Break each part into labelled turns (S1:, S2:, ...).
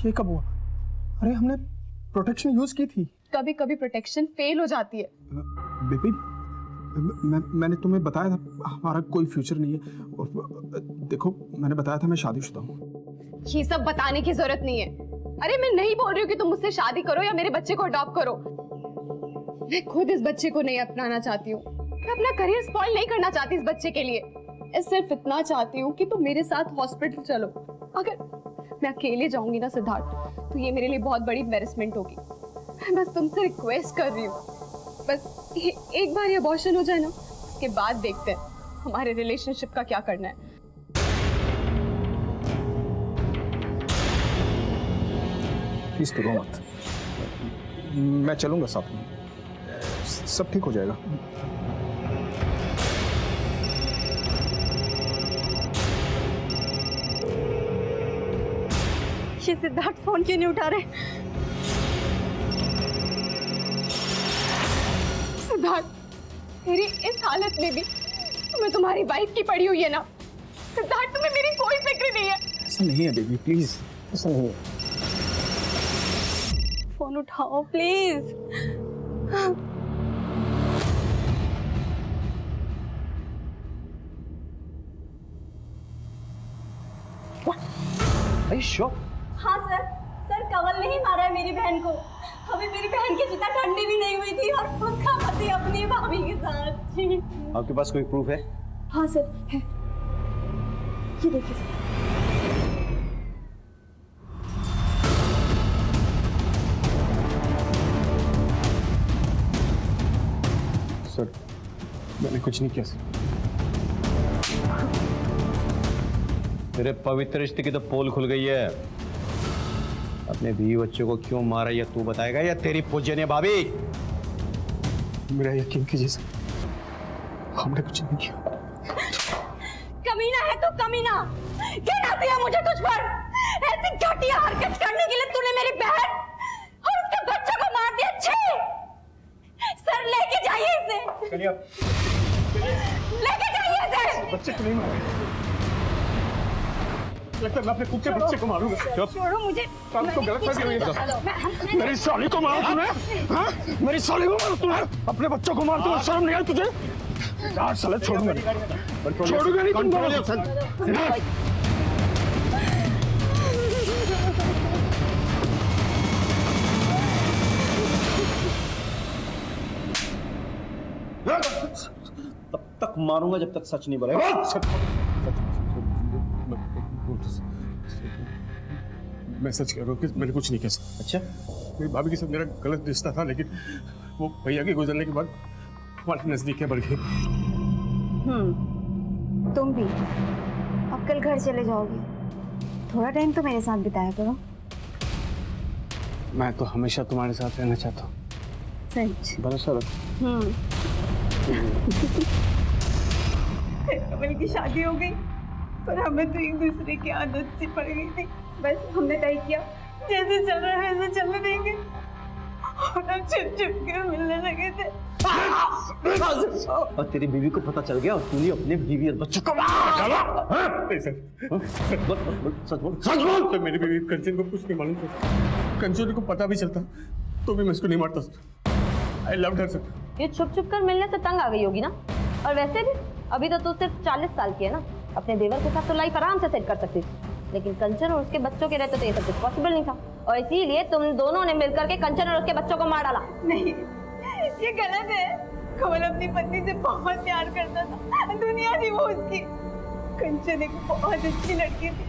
S1: ये कब हुआ? अरे हमने प्रोटेक्शन यूज की थी।
S2: कभी कभी प्रोटेक्शन फेल हो जाती है।
S1: बेबी मैंने तुम्हें बताया था हमारा कोई फ्यूचर नहीं है, और देखो मैंने बताया था मैं शादीशुदा हूँ।
S2: ये सब बताने की जरूरत नहीं है। अरे मैं नहीं बोल रही हूँ कि तुम मुझसे शादी करो या मेरे बच्चे को अडॉप्ट करो। मैं खुद इस बच्चे को नहीं अपनाना चाहती हूँ। मैं अपना करियर स्पॉइल नहीं करना चाहती इस बच्चे के लिए। मैं सिर्फ इतना चाहती हूँ कि तुम मेरे साथ हॉस्पिटल चलो। अगर मैं अकेले जाऊंगी ना सिद्धार्थ, तो ये मेरे लिए बहुत बड़ी एम्बैरेसमेंट होगी। मैं बस तुमसे रिक्वेस्ट कर रही हूँ, बस एक बार ये अबॉर्शन हो जाए ना, उसके बाद देखते हैं हमारे रिलेशनशिप का क्या करना है।
S1: प्लीज करो मत, मैं चलूंगा साथ में, सब ठीक हो जाएगा।
S2: ये सिद्धार्थ फोन क्यों नहीं उठा रहे? सिद्धार्थ, मेरी इस हालत में भी तुम्हें तुम्हारी वाइफ की पड़ी हुई है ना? सिद्धार्थ, तुम्हें मेरी कोई फिक्र नहीं है?
S1: ऐसा नहीं है बेबी, प्लीज ऐसा नहीं है।
S2: फोन उठाओ प्लीज।
S3: हाँ सर, कमल ने ही मारा है मेरी बहन को। अभी मेरी बहन की चिता ठंडी भी नहीं हुई थी और उसका पति अपनी भाभी के साथ। जी
S4: आपके पास कोई प्रूफ है?
S3: हाँ सर है, ये देखिए
S1: सर। मैंने कुछ नहीं किया सर।
S4: तेरे पवित्र रिश्ते की तो पोल खुल गई है। अपने बीवी बच्चों को क्यों मारा ये तू बताएगा या तेरी पूजनीय भाभी?
S1: मेरा यकीन कीजिए सर, हमने कुछ नहीं किया।
S3: कमीना है तो कमीना, क्या आती है मुझे तुझ पर? ऐसी घटिया हरकत करने के लिए तूने मेरी बहन और उसके बच्चों को मार दिया। छे सर, लेके जाइए इसे, लेके जाइए इसे।
S1: बच्चे को नहीं मारे, लगता है मैं अपने खुद के बच्चे को मारूंगा।
S3: छोड़ो मुझे,
S1: तो गलत है। मेरी साली को मारा तूने? हाँ? मेरी साली को मारा तूने? अपने बच्चों को मार, तूने शर्म नहीं आई तुझे? यार साले छोड़ूंगा नहीं तुम।
S4: तब तक मारूंगा जब तक सच नहीं बोलेगा।
S1: मैं सच कह रहा हूँ कि मैंने कुछ नहीं किया।
S4: अच्छा,
S1: मेरी भाभी के साथ मेरा गलत रिश्ता था, लेकिन वो भैया के गुजरने के बाद हमारी नजदीकियां बढ़ गई।
S5: तुम भी अब कल घर चले जाओगे, थोड़ा टाइम तो मेरे साथ बिताया करो।
S1: मैं तो हमेशा तुम्हारे साथ रहना चाहता हूँ।
S5: सच?
S1: भरोसा रखो।
S3: कमल की शादी हो गई, पर हमें तो एक दूसरे की आदत सी पड़ गई थी। बस हमने तय किया जैसे चल रहा है वैसे चलने देंगे, और हम छुप छुप के मिलने लगे थे।
S4: और तेरी बीवी को पता चल गया और तूने अपने बीवी और बच्चों को
S1: सच बोल। तो मेरी बीवी कंचन को कुछ नहीं मालूम था। कंचन को पता भी चलता तो भी मैं इसको नहीं मारता। I loved her sir.
S6: ये छुप छुप कर मिलने से तंग आ गई होगी ना। और वैसे भी अभी तो तू सिर्फ 40 साल की है ना, अपने देवर के साथ तो लाइफ आराम से सेट कर सकती थी, लेकिन कंचन और उसके बच्चों के रहते तो ये सब कुछ पॉसिबल नहीं था, और इसीलिए तुम दोनों ने मिलकर के कंचन और उसके बच्चों को मार डाला।
S3: नहीं, ये गलत है। कमल अपनी पत्नी से बहुत प्यार करता था, दुनिया थी वो उसकी। कंचन एक बहुत अच्छी लड़की थी,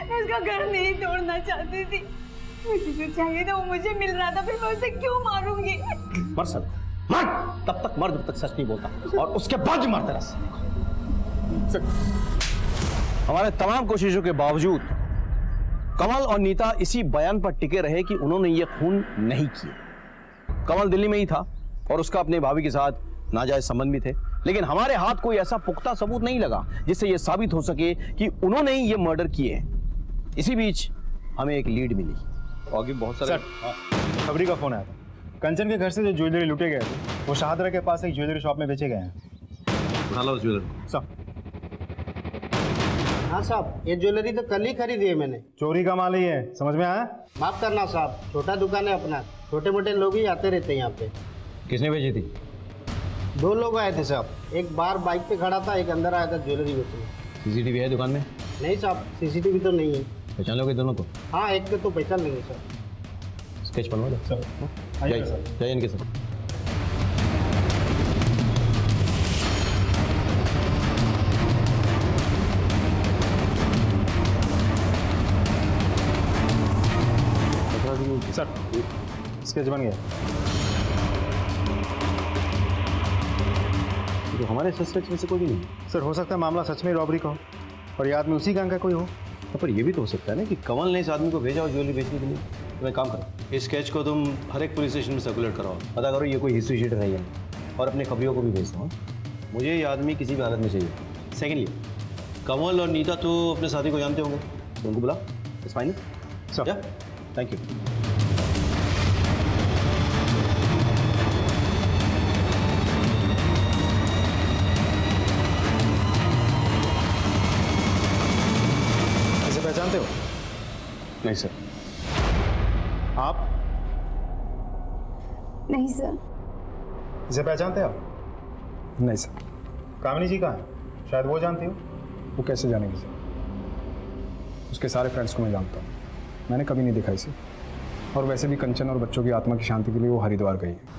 S3: मैं उसका घर नहीं तोड़ना चाहती थी। मुझे जो चाहिए था वो मुझे मिल रहा था, फिर मैं उसे क्यों मारूंगी?
S4: मर सर, मर। तब तक मर जब तक सच नहीं बोलता, और उसके बाद ही मरते रह। हमारे तमाम कोशिशों के बावजूद कमल और नीता इसी बयान पर टिके रहे कि उन्होंने ये खून नहीं किया। कमल दिल्ली में ही था और उसका अपने भाभी के साथ नाजायज संबंध भी थे, लेकिन हमारे हाथ कोई ऐसा पुख्ता सबूत नहीं लगा जिससे यह साबित हो सके कि उन्होंने ही ये मर्डर किए हैं। इसी बीच हमें एक लीड मिली।
S7: आगे बहुत सारे खबरी का फोन आया था। कंचन के घर से जो ज्वेलरी लूटे गए थे वो शाहदरा के पास एक ज्वेलरी शॉप में बेचे गए हैं।
S4: उठा लो ज्वेलरी।
S7: सब
S8: हाँ साहब, ये ज्वेलरी तो कल ही खरीदी है मैंने।
S7: चोरी का माल ही है, समझ में आया?
S8: माफ करना साहब, छोटा दुकान है अपना, छोटे मोटे लोग ही आते रहते हैं यहाँ पे।
S4: किसने भेजी थी?
S8: 2 लोग आए थे साहब, एक बाहर बाइक पे खड़ा था, एक अंदर आया था ज्वेलरी बेचने।
S4: सीसीटीवी है दुकान में?
S8: नहीं साहब, सीसीटीवी तो नहीं है।
S4: पहचान लोगे दोनों को?
S8: हाँ, एक को तो पहचान लेंगे सर।
S4: स्केच बनवा दो सर। जाइए इनके साथ।
S7: सर स्केच बन गया।
S4: तो हमारे सस्पेक्ट में से कोई भी नहीं।
S7: सर हो सकता है मामला सच में रॉबरी का हो और ये आदमी उसी गैंग का कोई हो।
S4: पर ये भी तो हो सकता है ना कि कमल ने इस आदमी को भेजा हो ज्वेलरी बेचने के लिए। तो एक काम करो, इस स्केच को तुम हर एक पुलिस स्टेशन में सर्कुलेट कराओ, पता करो ये कोई हिस्ट्री शीट है या नहीं, और अपने खबरियों को भी भेज दो। मुझे ये आदमी किसी भी हालत में चाहिए। सेकेंडली, कमल और नीता तो अपने साथी को जानते होंगे, तो उनको बुला। It's fine sir. Thank you.
S7: पहचानते हो?
S4: नहीं सर।
S7: आप?
S5: नहीं सर।
S7: इसे पहचानते हो आप?
S9: नहीं सर।
S7: कामिनी जी कहाँ है? शायद वो जानती हो।
S9: वो कैसे जानेगी सर? उसके सारे फ्रेंड्स को मैं जानता हूँ, मैंने कभी नहीं देखा इसे। और वैसे भी कंचन और बच्चों की आत्मा की शांति के लिए वो हरिद्वार गई है।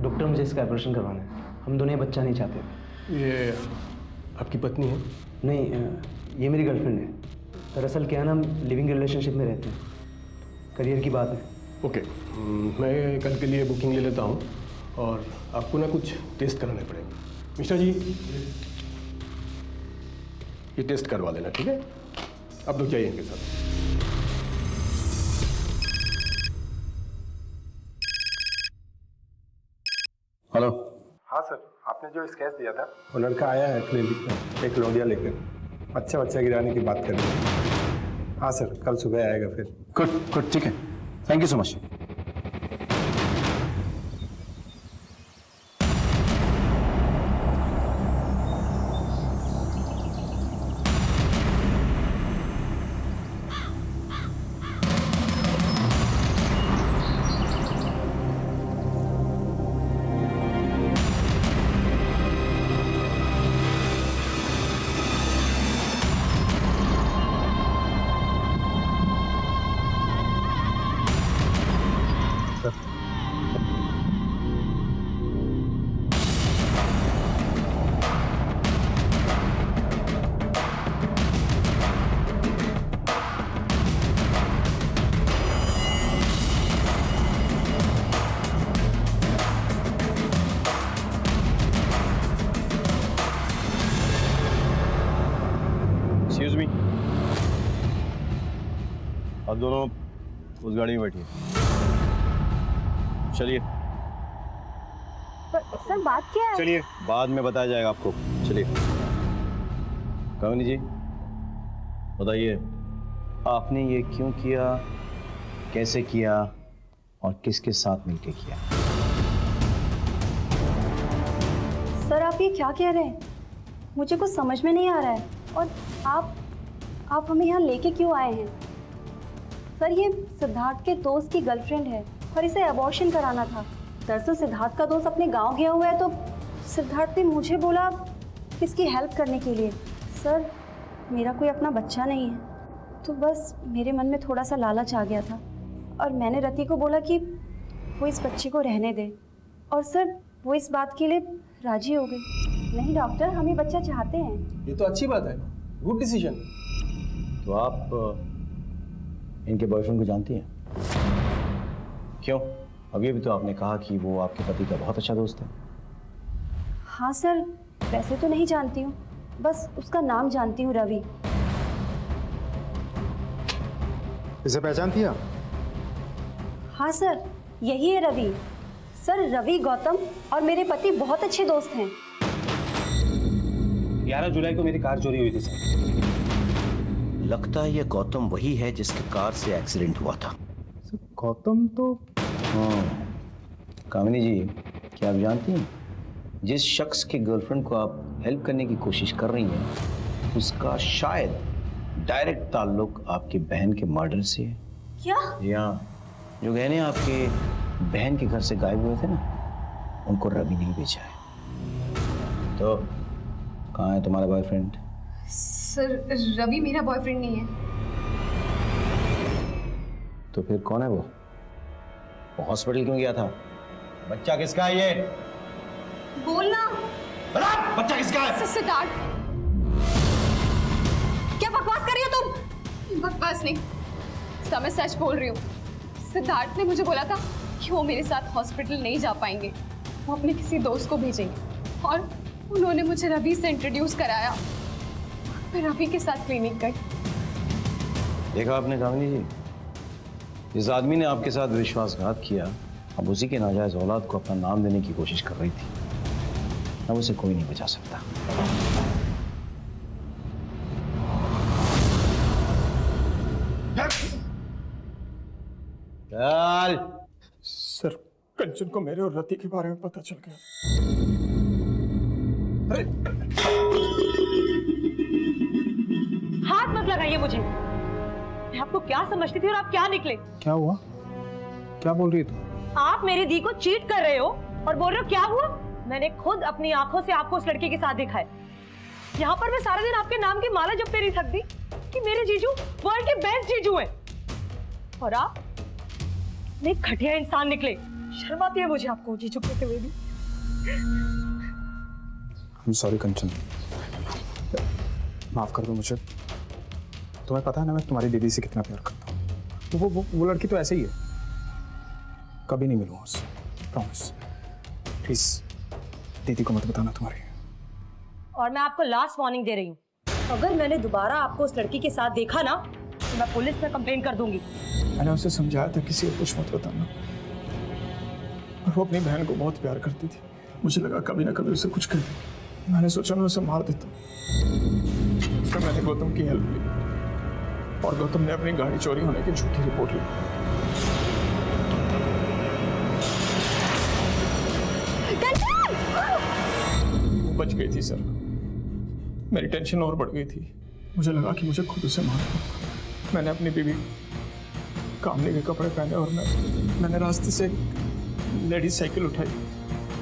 S10: डॉक्टर, मुझे इसका ऑपरेशन करवाना है। हम दोनों ये बच्चा नहीं चाहते।
S1: ये आपकी पत्नी है?
S10: नहीं, ये मेरी गर्लफ्रेंड है। दरअसल क्या है ना, हम लिविंग रिलेशनशिप में रहते हैं, करियर की बात है।
S1: ओके, मैं कल के लिए बुकिंग ले लेता हूँ और आपको ना कुछ टेस्ट कराने पड़ेंगे। मिश्रा जी, ये टेस्ट करवा देना, ठीक है? आप लोग जाइए इनके साथ।
S4: हेलो।
S9: हाँ सर, आपने जो स्केच दिया था वो लड़का आया है क्लिनिक में एक लौंडिया लेकर, अच्छा बच्चा गिराने की बात कर रही है। हाँ सर, कल सुबह आएगा फिर।
S4: गुड गुड, ठीक है, thank you so much. Excuse me, आप दोनों उस गाड़ी में बैठिए। चलिए।
S5: सर बात क्या है?
S7: चलिए,
S4: बाद में बताया जाएगा आपको। चलिए। कामिनी जी, बताइए, आपने ये क्यों किया, कैसे किया और किसके साथ मिलके किया?
S5: सर आप ये क्या कह रहे हैं? मुझे कुछ समझ में नहीं आ रहा है। और आप हमें यहाँ लेके क्यों आए हैं? सर ये सिद्धार्थ के दोस्त की गर्लफ्रेंड है और इसे अबॉर्शन कराना था। दरअसल सिद्धार्थ का दोस्त अपने गांव गया हुआ है, तो सिद्धार्थ ने मुझे बोला इसकी हेल्प करने के लिए। सर मेरा कोई अपना बच्चा नहीं है, तो बस मेरे मन में थोड़ा सा लालच आ गया था और मैंने रति को बोला कि वो इस बच्चे को रहने दे, और सर वो इस बात के लिए राजी हो गई। नहीं डॉक्टर, हम ये बच्चा चाहते हैं।
S1: ये तो अच्छी बात है, गुड डिसीजन।
S4: तो आप इनके बॉयफ्रेंड को जानती हैं? क्यों? अभी भी तो आपने कहा कि वो आपके पति का बहुत अच्छा दोस्त है।
S5: हाँ सर, वैसे तो नहीं जानती हूँ, बस उसका नाम जानती हूँ, रवि।
S7: इसे पहचानती है?
S5: हाँ सर, यही है रवि। सर रवि गौतम और मेरे पति बहुत अच्छे दोस्त हैं।
S10: 11 जुलाई को मेरी कार चोरी हुई थी सर।
S11: लगता है ये गौतम वही है जिसके कार से एक्सीडेंट हुआ था।
S9: गौतम तो
S4: कामिनी जी, क्या आप जानती हैं जिस शख्स के गर्लफ्रेंड को आप हेल्प करने की कोशिश कर रही हैं उसका शायद डायरेक्ट ताल्लुक आपकी बहन के मर्डर से है।
S5: क्या?
S4: या जो गहने आपके बहन के घर से गायब हुए थे ना, उनको रवि नहीं बेचा है। तो कहाँ है तुम्हारा बॉयफ्रेंड?
S2: सर रवि मेरा बॉयफ्रेंड नहीं है।
S4: तो फिर कौन है वो हॉस्पिटल क्यों गया था? बच्चा किसका है ये?
S2: बोलना।
S4: बच्चा किसका है?
S2: सिद्धार्थ।
S5: क्या बकवास कर रही हो तुम?
S2: बकवास नहीं, मैं सच बोल रही हूँ। सिद्धार्थ ने मुझे बोला था कि वो मेरे साथ हॉस्पिटल नहीं जा पाएंगे, वो अपने किसी दोस्त को भेजेंगे और उन्होंने मुझे रवि से इंट्रोड्यूस कराया। मैं रवि के साथ क्लिनिक गई।
S4: देखा आपने कामिनी जी, जिस आदमी ने आपके साथ विश्वासघात किया अब उसी के नाजायज औलाद को अपना नाम देने की कोशिश कर रही थी। अब उसे कोई नहीं बचा सकता। चल।
S1: सर कंचन को मेरे और रति के बारे में पता चल गया।
S6: हाथ मत लगाइए मुझे। मैं आपको क्या समझती थी और आप क्या निकले?
S9: क्या हुआ? क्या बोल रही है तू?
S6: आप मेरी दी को चीट कर रहे हो और बोल रहे हो क्या हुआ? मैंने खुद अपनी आंखों से आपको उस लड़के के साथ देखा है। यहाँ पर मैं सारा दिन आपके नाम की माला जपते नहीं थकती कि मेरे जीजू वर्ल्ड के बेस्ट जीजू हैं, और आप एक घटिया इंसान निकले। शर्म आती है मुझे आपको जीजू कहते हुए भी।
S9: I'm sorry कंचन, माफ कर दो मुझे। तुम्हें पता है ना मैं तुम्हारी दीदी से कितना प्यार करता हूँ। वो लड़की तो ऐसे ही है, कभी नहीं मिलूंगा उससे, प्रॉमिस। प्लीज दीदी को मत बताना तुम्हारी।
S6: और मैं आपको लास्ट वार्निंग दे रही हूँ, अगर मैंने दोबारा आपको उस लड़की के साथ देखा ना तो मैं पुलिस में कंप्लेंट कर दूंगी।
S1: मैंने उसे समझाया था किसी को कुछ मत बताना, और वो अपनी बहन को बहुत प्यार करती थी। मुझे लगा कभी ना कभी उसे कुछ कर दे। मैंने सोचा मैं उसे मार देता। फिर मैंने गौतम की हेल्प ली और गौतम ने अपनी गाड़ी चोरी होने की झूठी रिपोर्ट ली। वो बच गई थी सर। मेरी टेंशन और बढ़ गई थी। मुझे लगा कि मुझे खुद उसे मारना होगा। मैंने अपनी बीवी कामली के कपड़े पहने और मैंने रास्ते से लेडीज साइकिल उठाई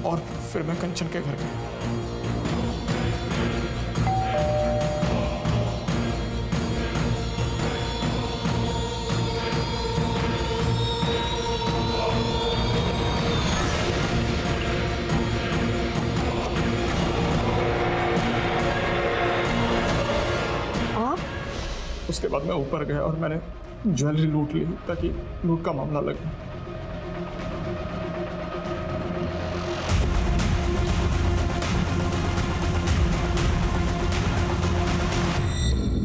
S1: और फिर मैं कंचन के घर गया। उसके बाद मैं ऊपर गया और मैंने ज्वेलरी लूट ली ताकि लूट का मामला लगे।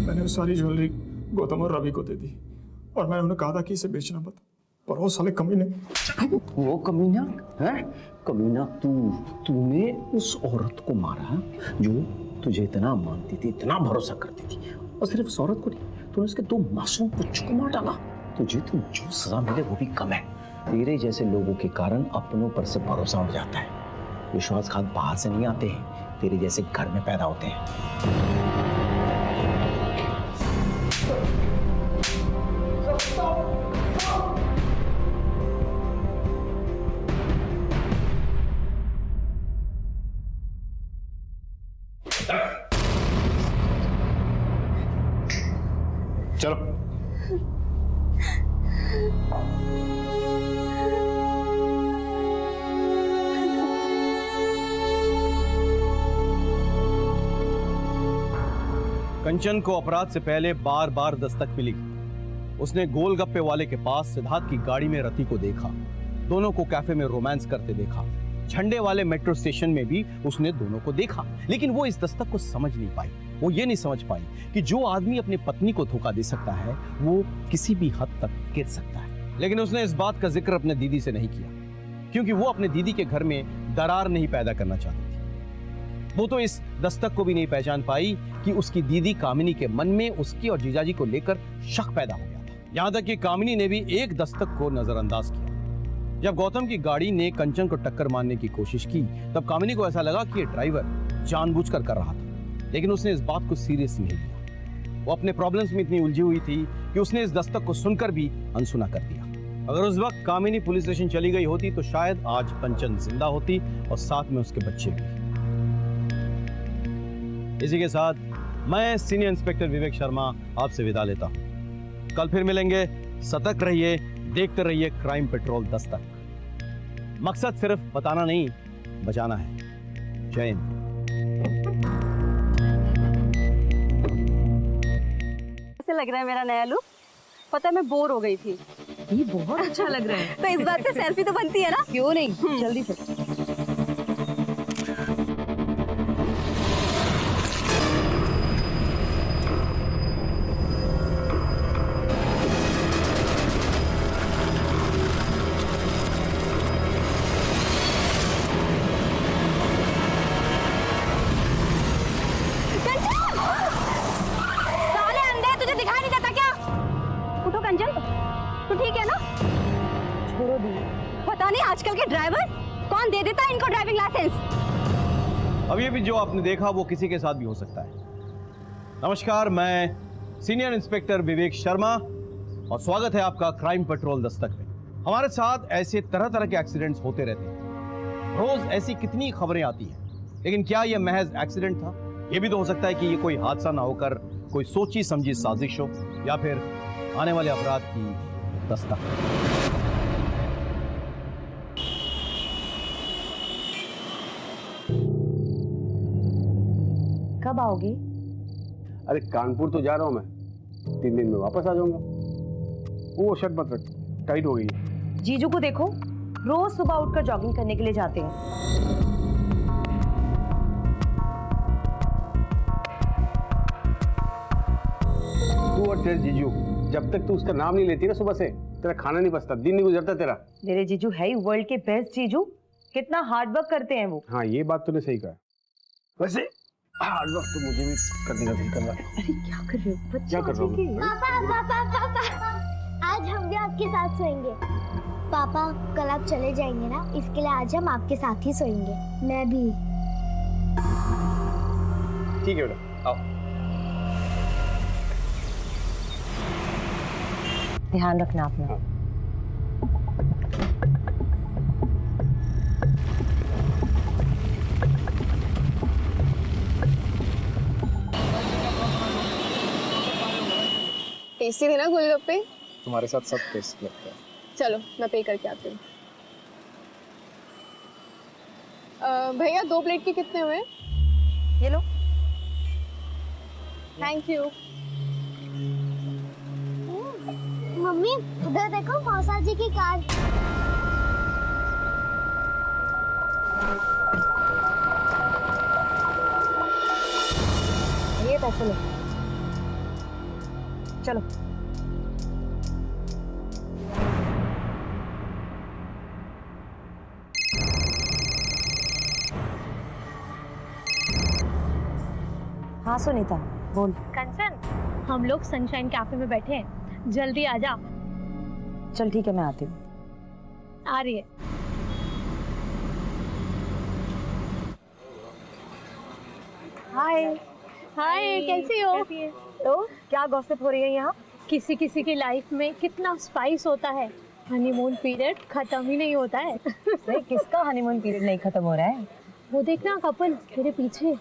S1: मैंने सारी ज्वेलरी गौतम और रवि को दे दी और मैंने उन्हें कहा था कि इसे बेचना मत, पर वो साले कमीने।
S4: वो कमीना है? कमीना तूने उस औरत को मारा जो तुझे इतना मानती थी, इतना भरोसा करती थी, और सिर्फ उस औरत को नहीं, तूने उसके 2 मासूम बच्चों को मार डाला। तुझे तो जो सजा मिले वो भी कम है। तेरे जैसे लोगों के कारण अपनों पर से भरोसा उठ जाता है। विश्वासघात बाहर से नहीं आते हैं, तेरे जैसे घर में पैदा होते हैं।
S7: चलो।
S4: कंचन को अपराध से पहले बार बार दस्तक मिली। उसने गोलगप्पे वाले के पास सिद्धार्थ की गाड़ी में रति को देखा, दोनों को कैफे में रोमांस करते देखा। झंडे वाले मेट्रो स्टेशन में भी उसने दोनों को देखा, लेकिन वो इस दस्तक को समझ नहीं पाई। वो ये नहीं समझ पाई कि जो आदमी अपनी पत्नी को धोखा दे सकता है वो किसी भी हद तक गिर सकता है। लेकिन उसने इस बात का जिक्र अपने दीदी से नहीं किया। क्योंकि वो अपने दीदी के घर में दरार नहीं पैदा करना चाहती थी। वो तो इस दस्तक को भी नहीं पहचान पाई कि उसकी दीदी कामिनी के मन में उसकी और जीजाजी को लेकर शक पैदा हो गया था। यहां तक कि कामिनी ने भी एक दस्तक को नजरअंदाज किया। जब गौतम की गाड़ी ने कंचन को टक्कर मारने की कोशिश की, तब कामिनी को ऐसा लगा कि ये ड्राइवर जानबूझकर कर रहा था, लेकिन उसने इस बात को सीरियस नहीं लिया। वो अपने प्रॉब्लम्स में इतनी उलझी हुई थी कि उसने इस दस्तक को सुनकर भी अनसुना कर दिया। अगर उस वक्त कामिनी पुलिस स्टेशन चली गई होती तो शायद आज कंचन जिंदा होती और साथ में उसके बच्चे भी। इसी के साथ मैं सीनियर इंस्पेक्टर विवेक शर्मा आपसे विदा लेता हूं। कल फिर मिलेंगे। सतर्क रहिए, देखते रहिए क्राइम पेट्रोल दस्तक। मकसद सिर्फ बताना नहीं, बचाना है। जय हिंद।
S5: कैसे लग रहा है मेरा नया लुक? पता है मैं बोर हो गई थी।
S6: ये बहुत अच्छा लग रहा है।
S5: तो इस बात पे सेल्फी तो बनती है ना?
S6: क्यों नहीं, जल्दी से।
S5: साले अंधे, तुझे दिखाई नहीं देता क्या? उठो कंचन, तू ठीक है ना?
S6: छोड़ो दी।
S5: पता नहीं आजकल के ड्राइवर कौन दे देता है इनको ड्राइविंग लाइसेंस।
S4: अब ये भी जो आपने देखा वो किसी के साथ भी हो सकता है। नमस्कार, मैं सीनियर इंस्पेक्टर विवेक शर्मा और स्वागत है आपका क्राइम पेट्रोल दस्तक में। हमारे साथ ऐसे तरह तरह के एक्सीडेंट्स होते रहते हैं। रोज ऐसी कितनी खबरें आती हैं, लेकिन क्या यह महज एक्सीडेंट था? यह भी तो हो सकता है कि ये कोई हादसा ना होकर कोई सोची समझी साजिश हो, या फिर आने वाले अपराध की दस्तक।
S6: कब आओगी?
S12: अरे कानपुर तो जा रहा हूँ मैं, 3 दिन में वापस आ जाऊंगा। वो शर्ट मत रख, टाइट हो गई है।
S6: जीजू को देखो, रोज सुबह उठकर जॉगिंग करने के लिए जाते हैं।
S12: तू और तेरे जीजू, जब तक तू उसका नाम नहीं लेती ना सुबह से, तेरा खाना नहीं बचता, दिन नहीं गुजरता तेरा।
S6: मेरे जीजू है ही वर्ल्ड के बेस्ट जीजू। कितना हार्ड वर्क करते हैं वो।
S12: हाँ, ये बात तूने सही कहा। वैसे हार्ड वर्क तो मुझे भी करने का दिल कर रहा है।
S6: अरे क्या कर रहे हो?
S12: क्या कर रहा हूँ?
S13: पापा, आज हम भी आपके साथ सोएंगे। पापा, कल आप चले जाएंगे ना, इसके लिए आज हम आपके साथ ही सोएंगे। मैं भी।
S12: ठीक है बेटा, आओ।
S6: ध्यान रखना अपना।
S12: हाँ।
S2: टेस्टी थे ना गोलगप्पे?
S9: तुम्हारे साथ सब टेस्ट लगता है।
S2: चलो मैं पे करके आती हूँ। भैया 2 प्लेट के कितने हुए?
S6: ये लो।
S2: Thank you.
S13: मम्मी, उधर देखो मौसा जी की कार।
S6: ये पैसे लो। चलो। हाँ सुनीता, बोल।
S3: कंचन, हम लोग सनशाइन कैफे में बैठे हैं, जल्दी आ जा।
S6: चल ठीक है, मैं आती हूँ।
S3: आ रही है।
S6: हाय।
S3: हाय, कैसी हो?
S6: तो क्या गॉसिप हो रही है यहाँ?
S3: किसी किसी की लाइफ में कितना स्पाइस होता है, हनीमून पीरियड खत्म ही नहीं होता है।
S6: किसका हनीमून पीरियड नहीं खत्म हो रहा है?
S3: वो देखना कपल तेरे पीछे।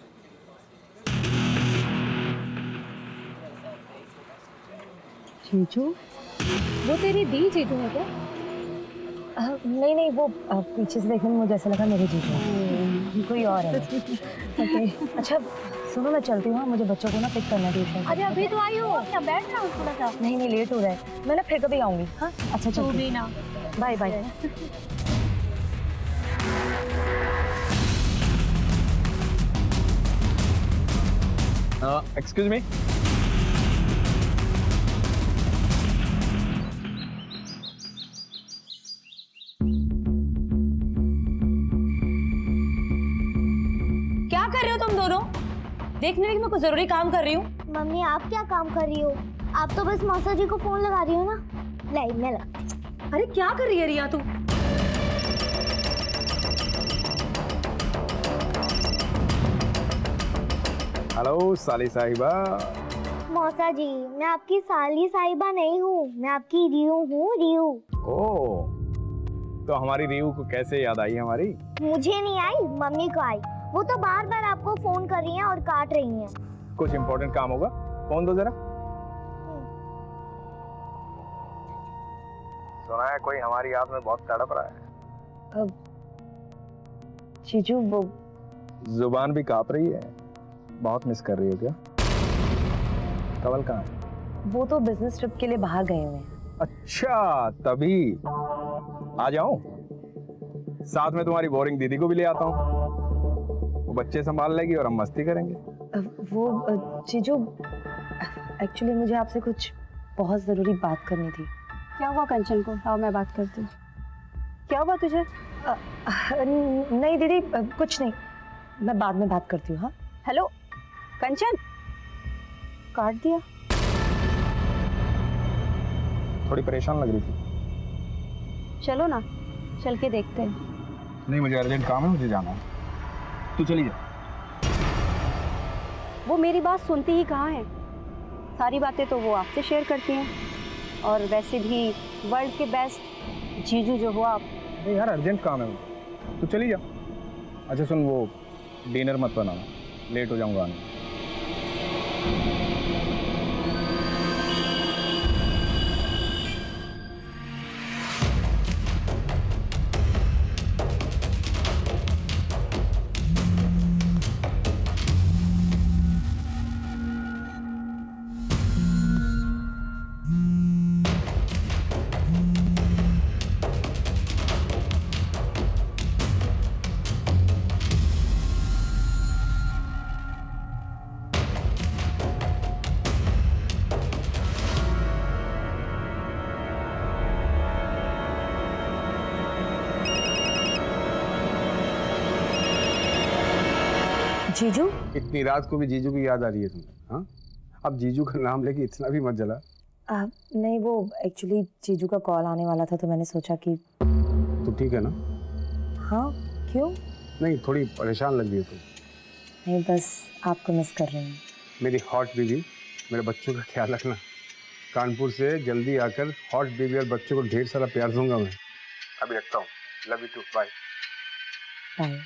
S3: जीजू, वो तेरी दी जीजू है क्या?
S6: नहीं नहीं, वो पीछे से देखने में मुझे ऐसा लगा मेरे जीजू हैं। कोई और है। ओके, अच्छा सुनो, मैं चलती हूँ, मुझे बच्चों को ना पिक करना है ट्यूशन।
S3: अरे अभी तो आई हो, क्या बैठ रहा हूँ थोड़ा सा।
S6: नहीं नहीं, लेट हो रहा है, मैं ना फिर कभी आऊंगी। हाँ अच्छा,
S3: तू भी ना।
S6: Bye bye.
S9: Excuse me.
S6: दोनों? देखने में कि मैं कुछ जरूरी काम कर रही हूँ।
S13: मम्मी आप क्या काम कर रही हो? आप तो बस मौसा जी को फोन लगा रही हो ना। नहीं मैं लगा।
S6: अरे क्या कर रही है रिया तू?
S12: हेलो साली साहिबा।
S13: मौसा जी मैं आपकी साली साहिबा नहीं हूँ, मैं आपकी रियू हूँ, रियू।
S12: ओ, तो हमारी रियू को कैसे याद आई हमारी?
S13: मुझे नहीं आई, मम्मी को आई। वो तो बार बार आपको फोन कर रही हैं और काट रही हैं।
S12: कुछ इम्पोर्टेंट काम होगा, फोन दो जरा। सुना है कोई हमारी याद में बहुत तड़प रहा है।
S6: जीजू वो
S12: जुबान भी कांप रही है। बहुत मिस कर रही हो क्या? कमल कहाँ है?
S6: वो तो बिजनेस ट्रिप के लिए बाहर गए हुए हैं।
S12: अच्छा तभी। आ जाऊं? साथ में तुम्हारी बोरिंग दीदी को भी ले आता हूँ। वो बच्चे संभाल लेगी और हम मस्ती करेंगे।
S6: वो जीजू एक्चुअली मुझे आपसे कुछ बहुत जरूरी बात करनी थी।
S5: क्या हुआ कंचन को? आओ मैं बात करती हूँ। क्या हुआ तुझे?
S6: नहीं दीदी कुछ नहीं, मैं बाद में बात करती हूँ। हाँ
S5: हेलो कंचन, काट दिया।
S12: थोड़ी परेशान लग रही थी।
S5: चलो ना, चल के देखते हैं।
S12: नहीं मुझे अर्जेंट काम है, मुझे जाना है। तू चली जा।
S5: वो मेरी बात सुनती ही कहाँ है? सारी बातें तो वो आपसे शेयर करती हैं। और वैसे भी वर्ल्ड के बेस्ट जीजू जो हो आप।
S12: अरे यार अर्जेंट काम है मुझे, तू चली जा। अच्छा सुन, वो डिनर मत बनाना, लेट हो जाऊंगा आने।
S6: जीजू
S12: इतनी रात को भी जीजू की याद आ रही है तुम्हें? हाँ, अब जीजू का नाम लेके इतना भी मत जला।
S6: नहीं वो एक्चुअली जीजू का कॉल आने वाला था तो मैंने सोचा कि।
S12: तू ठीक है ना?
S6: हाँ क्यों?
S12: नहीं थोड़ी परेशान लग रही है तुम।
S6: नहीं बस आपको मिस कर रही हूँ।
S12: मेरी हॉट बीवी, मेरे बच्चों का ख्याल रखना। कानपुर से जल्दी आकर हॉट बीवी और बच्चों को ढेर सारा प्यार दूंगा मैं। अभी रखता हूँ। Love you too, bye
S6: bye.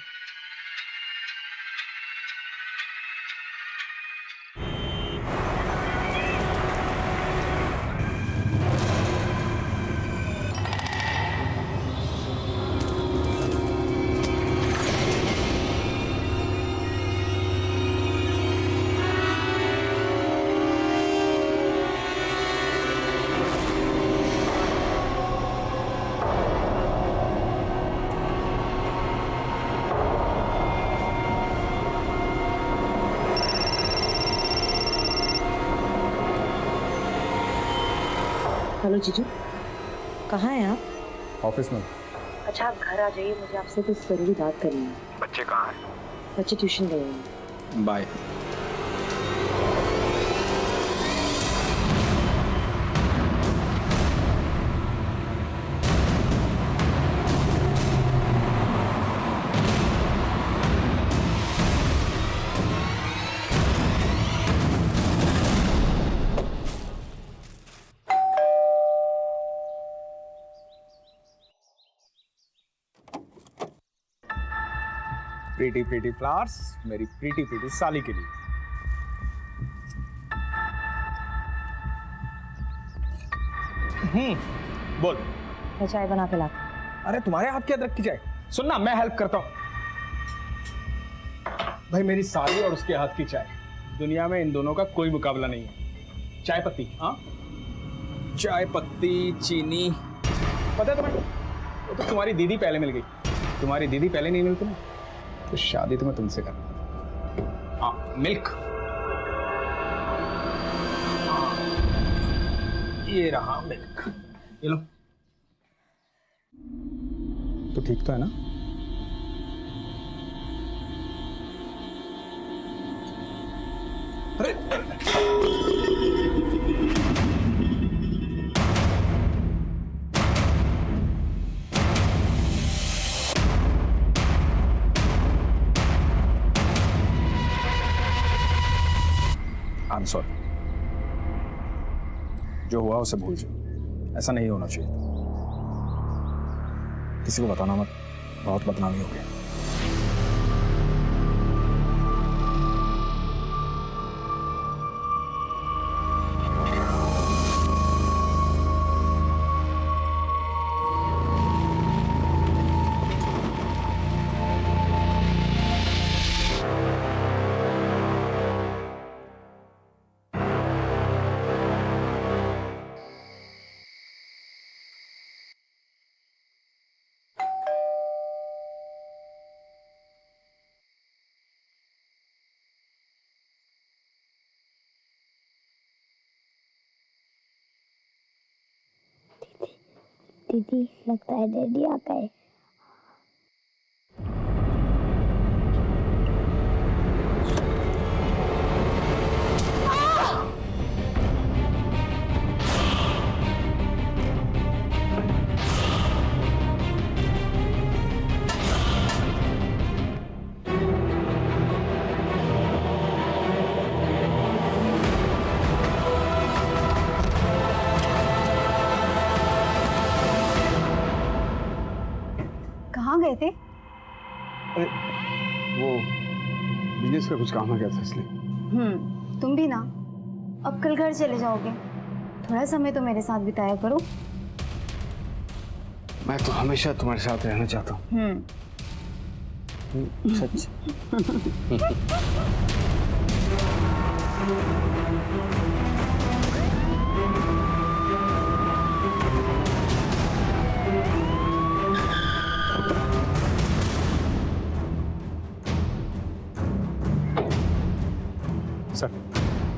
S6: Hello जीजू, कहाँ हैं आप?
S12: ऑफिस में।
S6: अच्छा आप घर आ जाइए, मुझे आपसे कुछ जरूरी बात करनी है।
S12: बच्चे कहाँ हैं?
S6: बच्चे ट्यूशन गए हैं।
S12: बाय। प्रीटी प्रीटी फ्लावर्स मेरी प्रीटी प्रीटी साली के लिए। बोल।
S6: मैं चाय बना के लाती।
S12: अरे तुम्हारे हाथ की अदरक की चाय? सुनना, मैं हेल्प करता हूँ। भाई मेरी साली और उसके हाथ की चाय, दुनिया में इन दोनों का कोई मुकाबला नहीं है। चाय पत्ती, हाँ चाय पत्ती, चीनी, पता है तुम्हें? वो तो तुम्हारी दीदी पहले मिल गई। तुम्हारी दीदी पहले नहीं मिलती ना, तो शादी तो मैं तुमसे करता। हाँ मिल्क, ये रहा मिल्क, ये लो। तो ठीक तो है ना?
S9: सॉरी। जो हुआ उसे भूल जाओ, ऐसा नहीं होना चाहिए। किसी को बताना मत, बहुत बदनामी हो गई।
S13: दीदी लगता है डैडी आ गए।
S5: कहाँ गए थे?
S9: अरे वो बिजनेस का कुछ काम आ गया था इसलिए।
S5: तुम भी ना, अब कल घर चले जाओगे। थोड़ा समय तो मेरे साथ बिताया करो।
S9: मैं तो हमेशा तुम्हारे साथ रहना चाहता हूँ। सच।
S7: सर,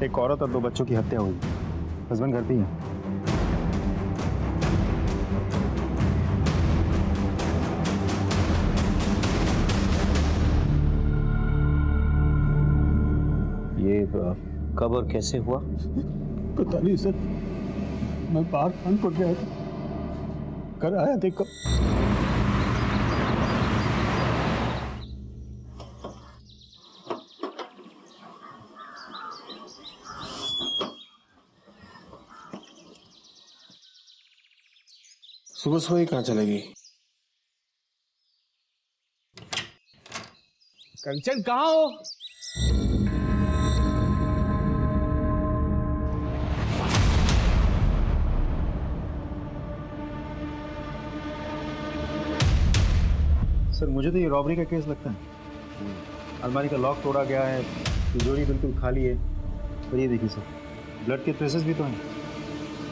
S7: एक औरत और 2 बच्चों की हत्या हुई। हस्बैंड घर पे ही है।
S11: ये कब और कैसे हुआ?
S1: पता नहीं सर, मैं बाहर कानपुर गया था, घर आया देखो।
S14: सुबह सुबह ही कहाँ चलेगी?
S12: कंचन कहाँ हो?
S7: सर, मुझे तो ये रॉबरी का केस लगता है। अलमारी का लॉक तोड़ा गया है, तिजोरी बिल्कुल खाली है। और ये देखिए सर, ब्लड के ट्रेसेस भी तो हैं।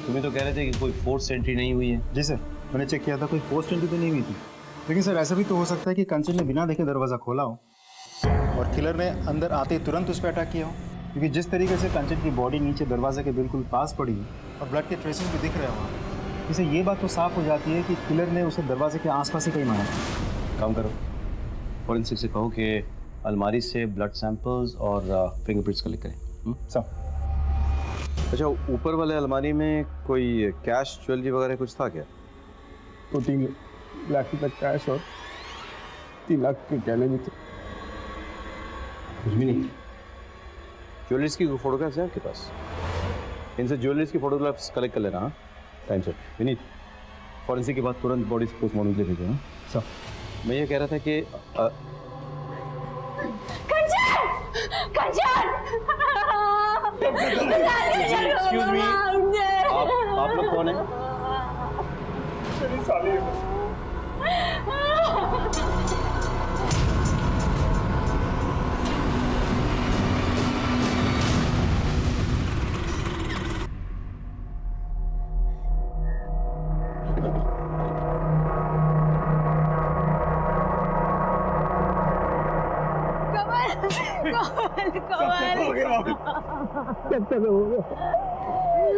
S4: तुम्हें तो कह रहे थे कि कोई फोर्स एंट्री नहीं हुई है।
S7: जी सर, मैंने चेक किया था, कोई फोर्स एंट्री तो नहीं हुई थी। लेकिन सर, ऐसा भी तो हो सकता है कि कंचन ने बिना देखे दरवाज़ा खोला हो और किलर ने अंदर आते तुरंत उस पर अटैक किया हो। क्योंकि जिस तरीके से कंचन की बॉडी नीचे दरवाजे के बिल्कुल पास पड़ी है और ब्लड के ट्रेसेस भी दिख रहे हो, इससे ये बात तो साफ हो जाती है कि किलर ने उसे दरवाजे के आसपास ही कहीं मारा।
S4: काम करो, फॉरेंसिक से कहो कि अलमारी से ब्लड सैंपल्स और फिंगरप्रिंट्स कलेक्ट करें।
S7: सब।
S4: अच्छा, ऊपर वाले अलमारी में कोई कैश ज्वेलरी वगैरह कुछ था क्या?
S1: 2-3 लाख रुपए कैश और 3 लाख के गहने भी थे।
S4: कुछ भी नहीं। ज्वेलरीज की फोटोग्राफ्स हैं आपके पास? इनसे ज्वेलरीज की फोटोग्राफ्स कलेक्ट कर लेना। हाँ, टाइम से। विनीत, फॉरेंसिक के बाद तुरंत बॉडी पोस्टमार्टम के लिए भेजो। हाँ
S7: सब।
S4: मैं ये कह रहा था कि एक्सक्यूज मी, आप लोग कौन हैं?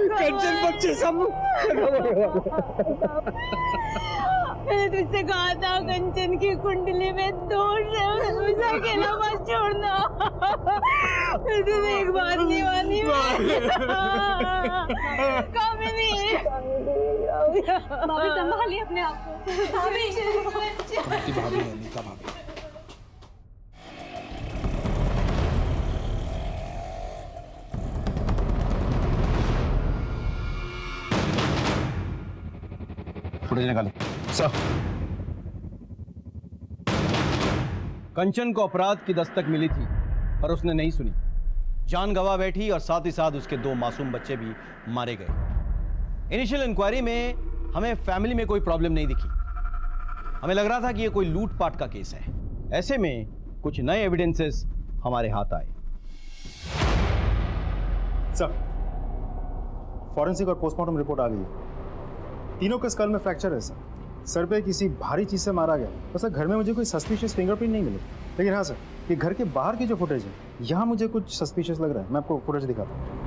S1: कंचन बच्चे सब
S3: मैंने तुझसे कहा था कंचन की कुंडली में दोष है, उसे अकेला मत छोड़ना। फिर तुझे एक बात नहीं मानी। कामिनी,
S5: भाभी संभालिए अपने आप को। भाभी
S9: भाभी है, नीता भाभी।
S4: फुटेज निकालो। सर, कंचन को अपराध की दस्तक मिली थी पर उसने नहीं सुनी, जान गंवा बैठी और साथ ही साथ उसके 2 मासूम बच्चे भी मारे गए। इनिशियल इंक्वायरी में हमें फैमिली में कोई प्रॉब्लम नहीं दिखी। हमें लग रहा था कि यह कोई लूटपाट का केस है। ऐसे में कुछ नए एविडेंसेस हमारे हाथ आए।
S7: सर, फॉरेंसिक और पोस्टमार्टम रिपोर्ट आ गई है। तीनों के स्कल में फ्रैक्चर है सर। सर पे किसी भारी चीज से मारा गया। तो सर घर में मुझे कोई सस्पिशियस फिंगरप्रिंट नहीं मिले, लेकिन हाँ सर, ये घर के बाहर की जो फुटेज है यहाँ मुझे कुछ सस्पिशियस लग रहा है। मैं आपको फुटेज दिखाता हूँ।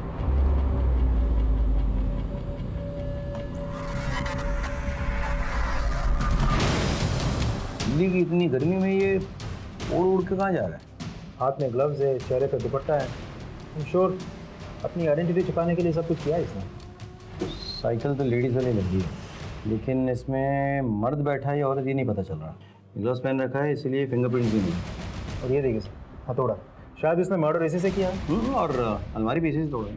S4: दिल्ली की इतनी गर्मी में ये उड़ उड़ के कहाँ जा रहा है?
S7: हाथ में ग्लव्स है, चेहरे पे दुपट्टा है। आई एम श्योर अपनी आइडेंटिटी छुपाने के लिए सब कुछ किया है इसने।
S4: साइकिल तो लेडीज वाली लग रही है, लेकिन इसमें मर्द बैठा है या औरत ये नहीं पता चल रहा। ग्लव्स पहन रखा है इसलिए फिंगरप्रिंट भी नहीं है।
S7: और ये देखिए सर, हथौड़ा, शायद इसने मर्डर इसी से किया है।
S4: और अलमारी भी इसी से तोड़ा है।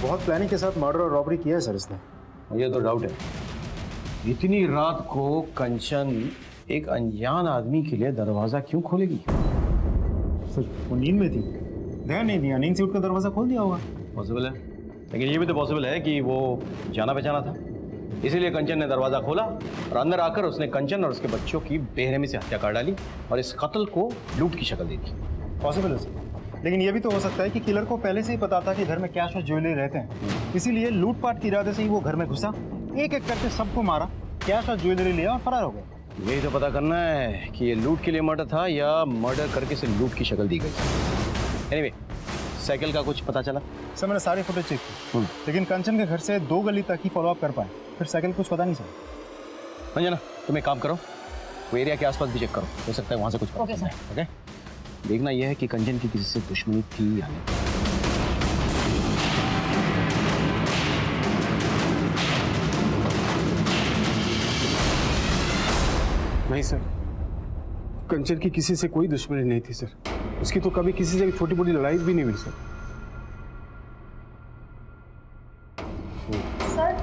S7: बहुत प्लानिंग के साथ मर्डर और रॉबरी किया है सर इसने।
S4: ये तो डाउट है। इतनी रात को कंचन एक अनजान आदमी के लिए दरवाजा क्यों खोलेगी?
S7: सर वो नींद में थी, ध्यान नहीं दिया, नींद से उठकर दरवाजा खोल दिया होगा।
S4: पॉसिबल है, लेकिन ये भी तो पॉसिबल है कि वो जाना पहचाना था, इसीलिए कंचन ने दरवाजा खोला और अंदर आकर उसने कंचन और उसके बच्चों की बेरहमी से हत्या कर डाली और इस कत्ल को लूट की शक्ल दे दी।
S7: पॉसिबल है सर, लेकिन ये भी तो हो सकता है कि किलर को पहले से ही पता था कि घर में कैश और ज्वेलरी रहते हैं, इसीलिए लूटपाट के इरादे से ही वो घर में घुसा, एक एक करके सबको मारा, कैश और ज्वेलरी लिया और फरार हो गया।
S4: यही तो पता करना है कि ये लूट के लिए मर्डर था या मर्डर करके से लूट की शक्ल दी गई। एनीवे, साइकिल का कुछ पता चला?
S7: सर मैंने सारी फुटेज चेक की, लेकिन कंचन के घर से 2 गली तक ही फॉलोअप कर पाए, फिर साइकिल कुछ पता नहीं सर।
S4: अंजना, तुम एक काम करो, वो एरिया के आसपास भी चेक करो, हो सकता है वहाँ से कुछ पता चले। ओके, देखना यह है कि कंचन की किसी से दुश्मनी थी या नहीं।
S9: नहीं सर, कंचन की किसी से कोई दुश्मनी नहीं थी सर। उसकी तो कभी किसी से छोटी मोटी लड़ाई भी नहीं हुई सर।
S5: सर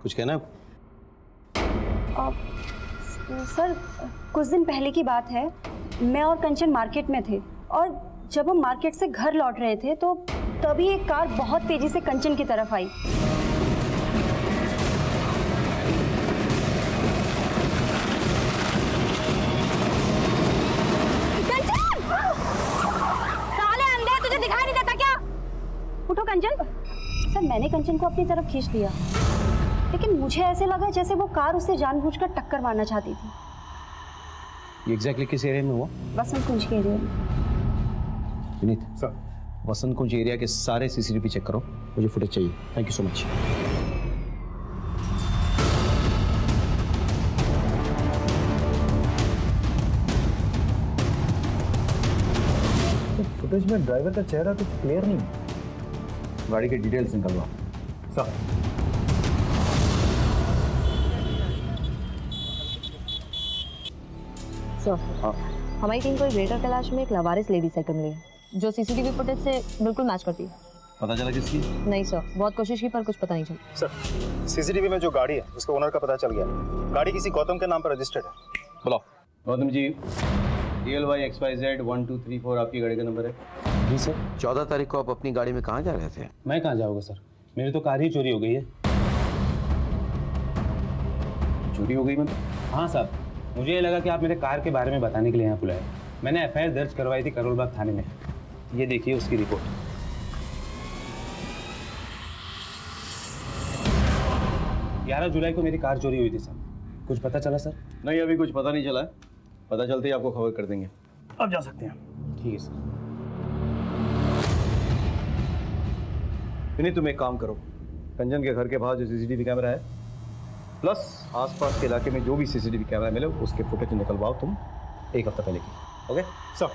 S4: कुछ कहना है?
S5: सर कुछ दिन पहले की बात है, मैं और कंचन मार्केट में थे और जब हम मार्केट से घर लौट रहे थे तो तभी एक कार बहुत तेजी से कंचन की तरफ आई। उठो कंचन। सर मैंने कंचन को अपनी तरफ खींच लिया, लेकिन मुझे ऐसे लगा जैसे वो कार उसे जानबूझकर टक्कर मारना चाहती थी।
S4: ये एग्जैक्टली किस एरिया में हुआ?
S5: वसंत कुंज के एरिया में।
S4: विनीत सर, वसंत कुंज एरिया के सारे सीसीटीवी चेक करो, मुझे फुटेज चाहिए। Thank you so much.
S7: Footage में ड्राइवर का चेहरा कुछ क्लियर नहीं है।
S4: गाड़ी के डिटेल्स निकलवा।
S7: सर
S6: सर, हमारी टीम को एक ग्रेटर कैलाश में एक लवारिस लेडी साइकिल मिली है जो सीसीटीवी फुटेज से बिल्कुल मैच करती है।
S4: पता चला किसकी?
S6: नहीं सर, बहुत कोशिश की पर कुछ पता नहीं चला।
S7: सर सीसीटीवी में जो गाड़ी है उसके ओनर का पता चल गया। गाड़ी किसी गौतम के नाम पर रजिस्टर्ड है।
S4: बुलाओ। गौतम जी, DLY XYZ 1234 आपकी गाड़ी का नंबर है?
S11: जी सर। 14 तारीख को आप अपनी गाड़ी में कहाँ जा रहे थे?
S10: मैं कहाँ जाऊँगा सर, मेरी तो कार ही चोरी हो गई है।
S4: चोरी हो गई मतलब?
S10: हाँ साहब, मुझे ये लगा कि आप मेरे कार के बारे में बताने के लिए यहाँ बुलाए। मैंने FIR दर्ज करवाई थी करोलबाग थाने में। ये देखिए उसकी रिपोर्ट। 11 जुलाई को मेरी कार चोरी हुई थी सर। कुछ पता चला सर?
S4: नहीं, अभी कुछ पता नहीं चला है। पता चलते ही आपको खबर कर देंगे।
S10: अब जा सकते हैं। ठीक है सर।
S4: नहीं, तुम एक काम करो, कंचन के घर के बाहर जो CCTV कैमरा है प्लस आसपास के इलाके में जो भी CCTV कैमरा मिले उसके फुटेज निकलवाओ तुम, 1 हफ्ता पहले की। Okay
S7: sir.